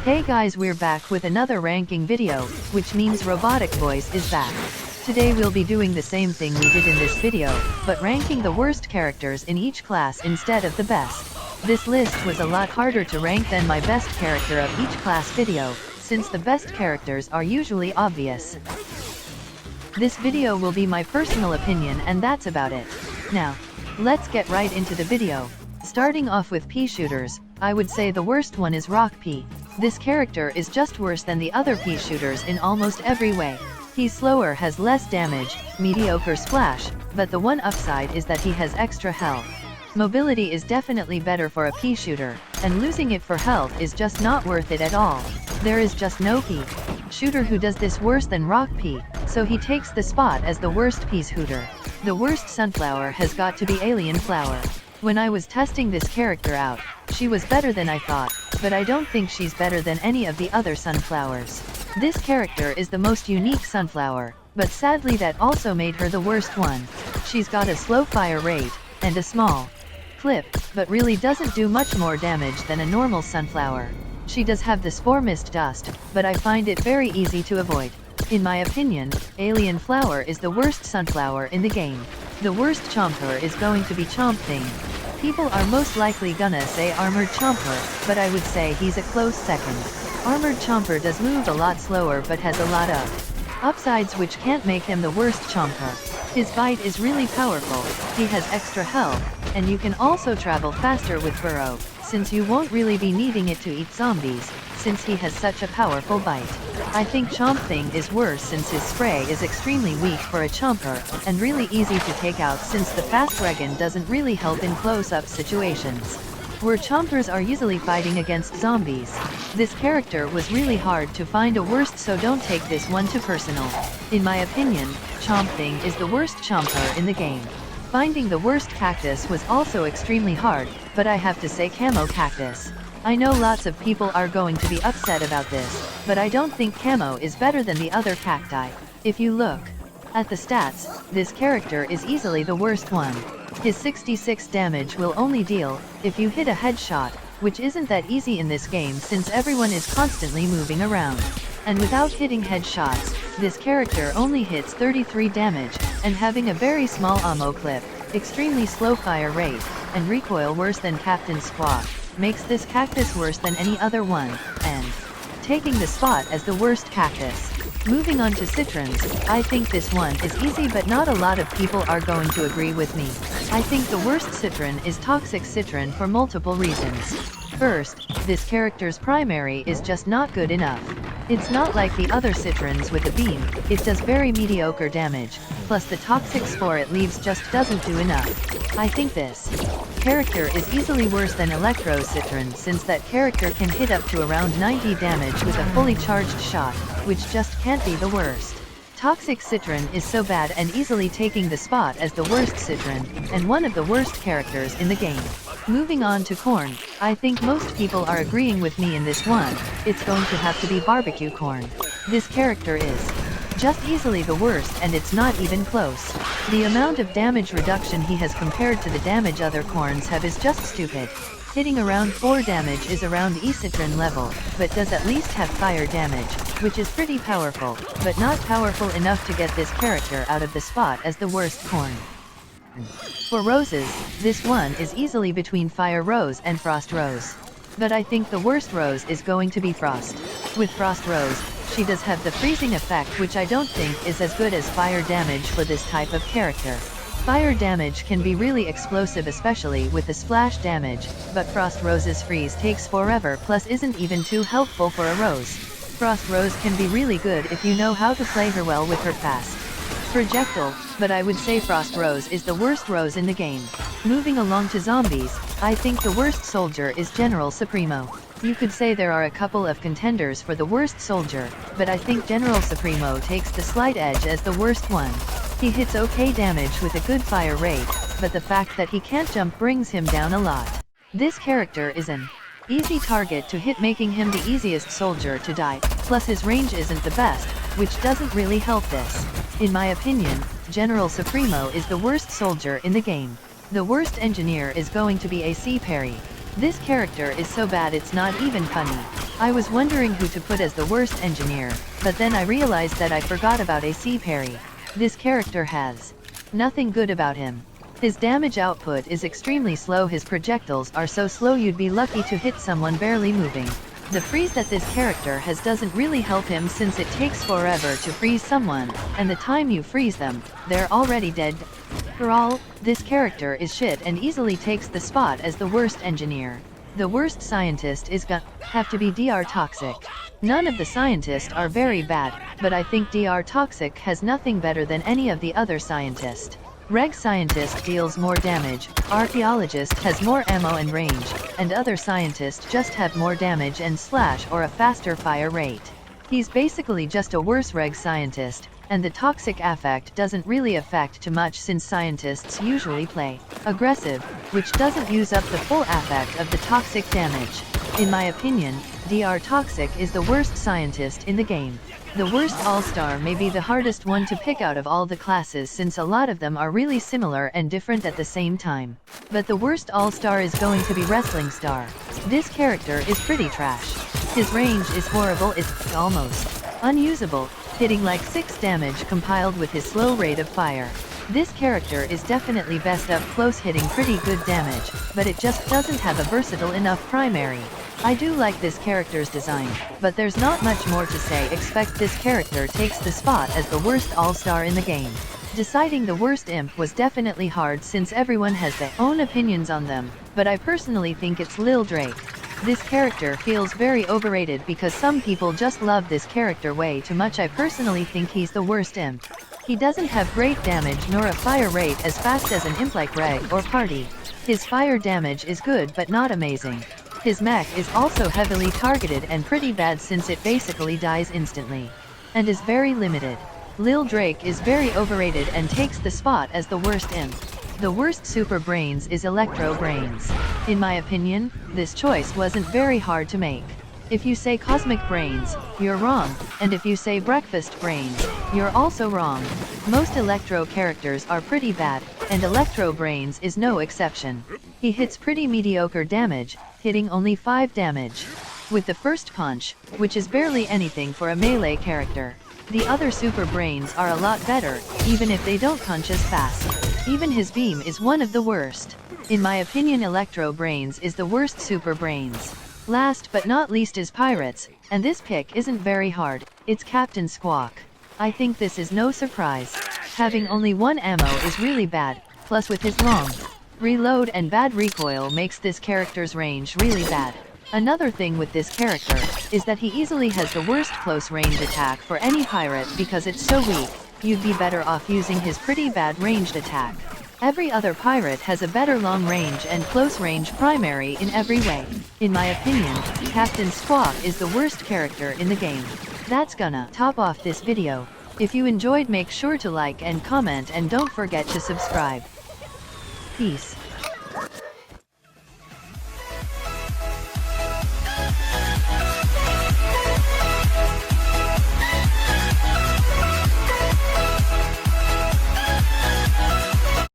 Hey guys, we're back with another ranking video, which means Robotic Voice is back. Today we'll be doing the same thing we did in this video, but ranking the worst characters in each class instead of the best. This list was a lot harder to rank than my best character of each class video, since the best characters are usually obvious. This video will be my personal opinion and that's about it. Now, let's get right into the video. Starting off with Peashooters, I would say the worst one is Rock P. This character is just worse than the other Peashooters in almost every way. He's slower, has less damage, mediocre splash, but the one upside is that he has extra health. Mobility is definitely better for a Peashooter, and losing it for health is just not worth it at all. There is just no Peashooter who does this worse than Rock P, so he takes the spot as the worst Peashooter. The worst Sunflower has got to be Alien Flower. When I was testing this character out, she was better than I thought, but I don't think she's better than any of the other sunflowers. This character is the most unique sunflower, but sadly that also made her the worst one. She's got a slow fire rate, and a small clip, but really doesn't do much more damage than a normal sunflower. She does have the Spore Mist Dust, but I find it very easy to avoid. In my opinion, Alien Flower is the worst sunflower in the game. The worst chomper is going to be Chomp Thing. People are most likely gonna say Armored Chomper, but I would say he's a close second. Armored Chomper does move a lot slower but has a lot of upsides which can't make him the worst chomper. His bite is really powerful, he has extra health, and you can also travel faster with Burrow, since you won't really be needing it to eat zombies, since he has such a powerful bite. I think Chomp Thing is worse since his spray is extremely weak for a chomper, and really easy to take out since the fast regen doesn't really help in close-up situations, where chompers are usually fighting against zombies. This character was really hard to find a worst, so don't take this one too personal. In my opinion, Chomp Thing is the worst chomper in the game. Finding the worst cactus was also extremely hard, but I have to say Camo Cactus. I know lots of people are going to be upset about this, but I don't think Camo is better than the other cacti. If you look at the stats, this character is easily the worst one. His 66 damage will only deal if you hit a headshot, which isn't that easy in this game since everyone is constantly moving around. And without hitting headshots, this character only hits 33 damage, and having a very small ammo clip, extremely slow fire rate, and recoil worse than Captain Squawk, makes this cactus worse than any other one, and taking the spot as the worst cactus. Moving on to Citrons, I think this one is easy but not a lot of people are going to agree with me. I think the worst Citron is Toxic Citron for multiple reasons. First, this character's primary is just not good enough. It's not like the other Citrons with a beam, it does very mediocre damage, plus the toxic spore it leaves just doesn't do enough. I think this character is easily worse than Electro Citron since that character can hit up to around 90 damage with a fully charged shot, which just can't be the worst. Toxic Citron is so bad and easily taking the spot as the worst Citron, and one of the worst characters in the game. Moving on to Corn, I think most people are agreeing with me in this one, it's going to have to be Barbecue Corn. This character is just easily the worst and it's not even close. The amount of damage reduction he has compared to the damage other corns have is just stupid. Hitting around 4 damage is around E-Citron level, but does at least have fire damage, which is pretty powerful, but not powerful enough to get this character out of the spot as the worst corn. For Roses, this one is easily between Fire Rose and Frost Rose. But I think the worst Rose is going to be Frost. With Frost Rose, she does have the freezing effect which I don't think is as good as fire damage for this type of character. Fire damage can be really explosive especially with the splash damage, but Frost Rose's freeze takes forever plus isn't even too helpful for a Rose. Frost Rose can be really good if you know how to play her well with her fast projectile, but I would say Frost Rose is the worst Rose in the game. Moving along to Zombies, I think the worst soldier is General Supremo. You could say there are a couple of contenders for the worst soldier, but I think General Supremo takes the slight edge as the worst one. He hits okay damage with a good fire rate, but the fact that he can't jump brings him down a lot. This character is an easy target to hit, making him the easiest soldier to die, plus his range isn't the best, which doesn't really help this. In my opinion, General Supremo is the worst soldier in the game. The worst engineer is going to be AC Parry. This character is so bad it's not even funny. I was wondering who to put as the worst engineer, but then I realized that I forgot about AC Parry. This character has nothing good about him. His damage output is extremely slow. His projectiles are so slow you'd be lucky to hit someone barely moving. The freeze that this character has doesn't really help him since it takes forever to freeze someone, and the time you freeze them, they're already dead. For all, this character is shit and easily takes the spot as the worst engineer. The worst scientist is gonna have to be Dr. Toxic. None of the scientists are very bad, but I think Dr. Toxic has nothing better than any of the other scientists. Reg Scientist deals more damage, Archaeologist has more ammo and range, and other scientists just have more damage and slash or a faster fire rate. He's basically just a worse Reg Scientist, and the toxic affect doesn't really affect too much since scientists usually play aggressive, which doesn't use up the full affect of the toxic damage. In my opinion, Dr. Toxic is the worst scientist in the game. The worst AllStar may be the hardest one to pick out of all the classes since a lot of them are really similar and different at the same time. But the worst AllStar is going to be Wrestling Star. This character is pretty trash. His range is horrible, it's almost unusable, hitting like 6 damage compiled with his slow rate of fire. This character is definitely best up close hitting pretty good damage, but it just doesn't have a versatile enough primary. I do like this character's design, but there's not much more to say. Expect this character takes the spot as the worst AllStar in the game. Deciding the worst imp was definitely hard since everyone has their own opinions on them, but I personally think it's Lil Drake. This character feels very overrated because some people just love this character way too much. I personally think he's the worst imp. He doesn't have great damage nor a fire rate as fast as an imp like Reg or Party. His fire damage is good but not amazing. His mech is also heavily targeted and pretty bad since it basically dies instantly, and is very limited. Lil Drake is very overrated and takes the spot as the worst imp. The worst super brains is Electro Brains. In my opinion, this choice wasn't very hard to make. If you say Cosmic Brains, you're wrong, and if you say Breakfast Brains, you're also wrong. Most Electro characters are pretty bad, and Electro Brains is no exception. He hits pretty mediocre damage, hitting only 5 damage with the first punch, which is barely anything for a melee character. The other super brains are a lot better, even if they don't punch as fast. Even his beam is one of the worst. In my opinion, Electro Brains is the worst super brains. Last but not least is Pirates, and this pick isn't very hard, it's Captain Squawk. I think this is no surprise. Having only 1 ammo is really bad, plus with his long reload and bad recoil makes this character's range really bad. Another thing with this character is that he easily has the worst close range attack for any pirate because it's so weak. You'd be better off using his pretty bad ranged attack. Every other pirate has a better long range and close range primary in every way. In my opinion, Captain Squawk is the worst character in the game. That's gonna top off this video. If you enjoyed, make sure to like and comment and don't forget to subscribe. Peace.